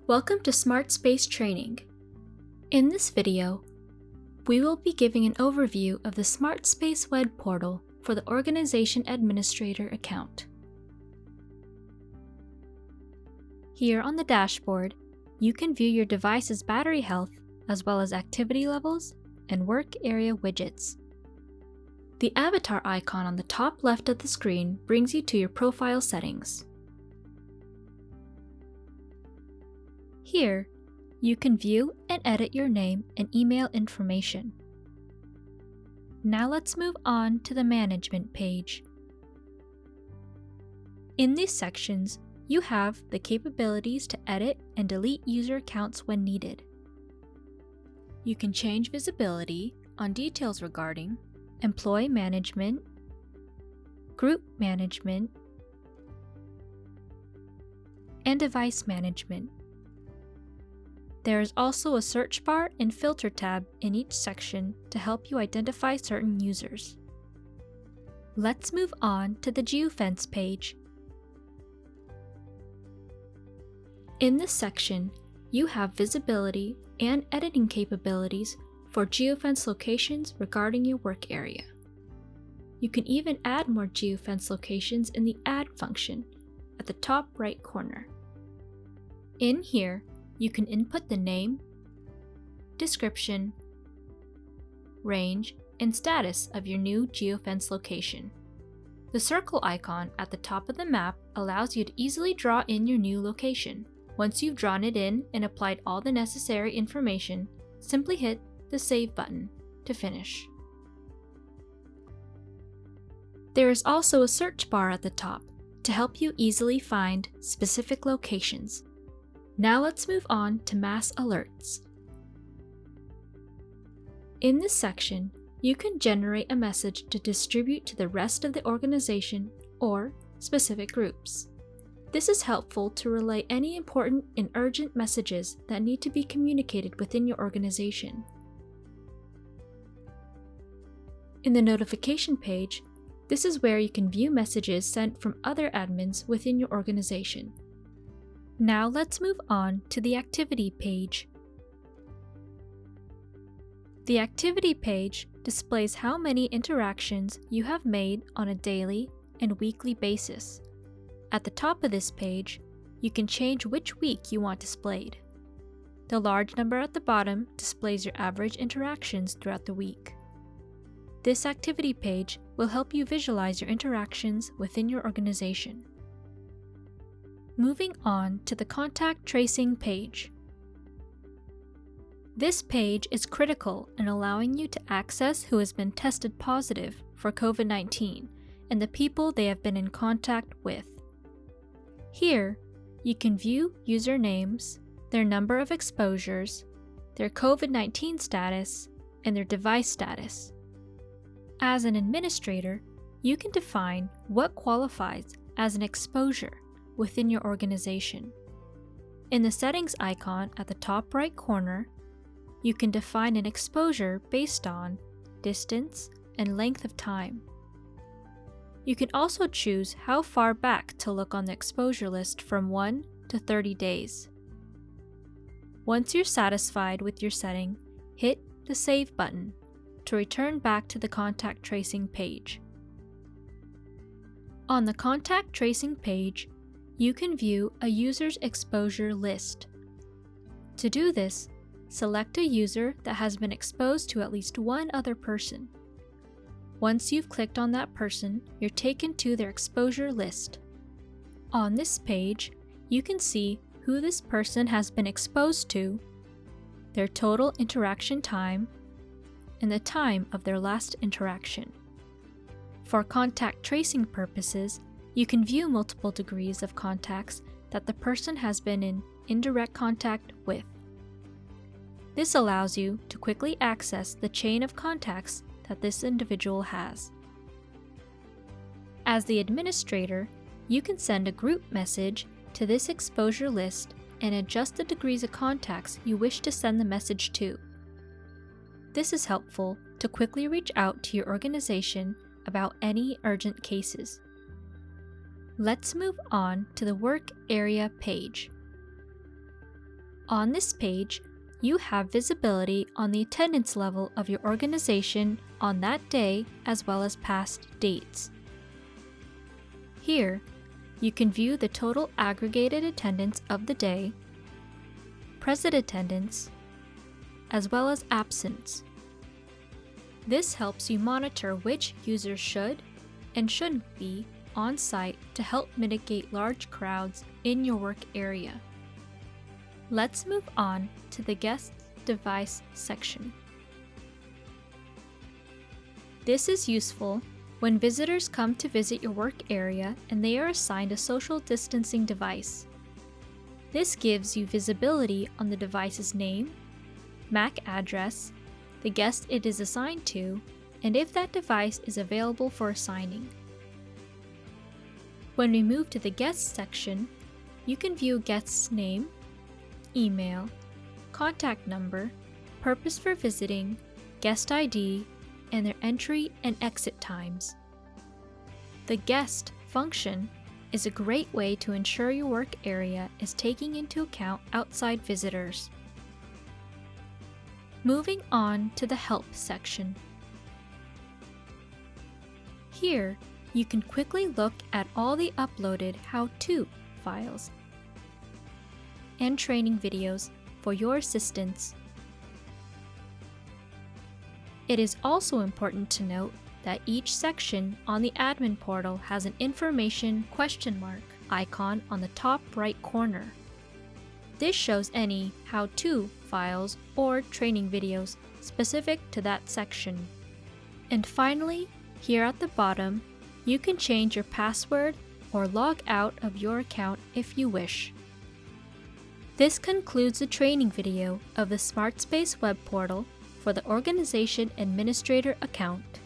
Welcome to Smartspace training. In this video, we will be giving an overview of the Smartspace web portal for the Organization Administrator account. Here on the dashboard, you can view your device's battery health as well as activity levels and work area widgets. The avatar icon on the top left of the screen brings you to your profile settings. Here, you can view and edit your name and email information. Now let's move on to the Management page. In these sections, you have the capabilities to edit and delete user accounts when needed. You can change visibility on details regarding employee management, group management, and device management. There is also a search bar and filter tab in each section to help you identify certain users. Let's move on to the Geofence page. In this section, you have visibility and editing capabilities for Geofence locations regarding your work area. You can even add more Geofence locations in the Add function at the top right corner. In here, you can input the name, description, range, and status of your new Geofence location. The circle icon at the top of the map allows you to easily draw in your new location. Once you've drawn it in and applied all the necessary information, simply hit the Save button to finish. There is also a search bar at the top to help you easily find specific locations. Now let's move on to Mass Alerts. In this section, you can generate a message to distribute to the rest of the organization or specific groups. This is helpful to relay any important and urgent messages that need to be communicated within your organization. In the Notification page, this is where you can view messages sent from other admins within your organization. Now let's move on to the Activity page. The Activity page displays how many interactions you have made on a daily and weekly basis. At the top of this page, you can change which week you want displayed. The large number at the bottom displays your average interactions throughout the week. This Activity page will help you visualize your interactions within your organization. Moving on to the Contact Tracing page. This page is critical in allowing you to access who has been tested positive for COVID-19 and the people they have been in contact with. Here, you can view usernames, their number of exposures, their COVID-19 status, and their device status. As an administrator, you can define what qualifies as an exposure within your organization. In the Settings icon at the top right corner, you can define an exposure based on distance and length of time. You can also choose how far back to look on the exposure list from 1 to 30 days. Once you're satisfied with your setting, hit the Save button to return back to the Contact Tracing page. On the Contact Tracing page, you can view a user's exposure list. To do this, select a user that has been exposed to at least one other person. Once you've clicked on that person, you're taken to their exposure list. On this page, you can see who this person has been exposed to, their total interaction time, and the time of their last interaction. For contact tracing purposes, you can view multiple degrees of contacts that the person has been in indirect contact with. This allows you to quickly access the chain of contacts that this individual has. As the administrator, you can send a group message to this exposure list and adjust the degrees of contacts you wish to send the message to. This is helpful to quickly reach out to your organization about any urgent cases. Let's move on to the Work Area page. On this page, you have visibility on the attendance level of your organization on that day as well as past dates. Here, you can view the total aggregated attendance of the day, present attendance, as well as absence. This helps you monitor which users should and shouldn't be on site to help mitigate large crowds in your work area. Let's move on to the guest device section. This is useful when visitors come to visit your work area and they are assigned a social distancing device. This gives you visibility on the device's name, MAC address, the guest it is assigned to, and if that device is available for assigning. When we move to the guests section, you can view guest's name, email, contact number, purpose for visiting, guest ID, and their entry and exit times. The guest function is a great way to ensure your work area is taking into account outside visitors. Moving on to the help section. Here, you can quickly look at all the uploaded how-to files and training videos for your assistance. It is also important to note that each section on the admin portal has an information question mark icon on the top right corner. This shows any how-to files or training videos specific to that section. And finally, here at the bottom, you can change your password or log out of your account if you wish. This concludes the training video of the Smartspace web portal for the Organization Administrator account.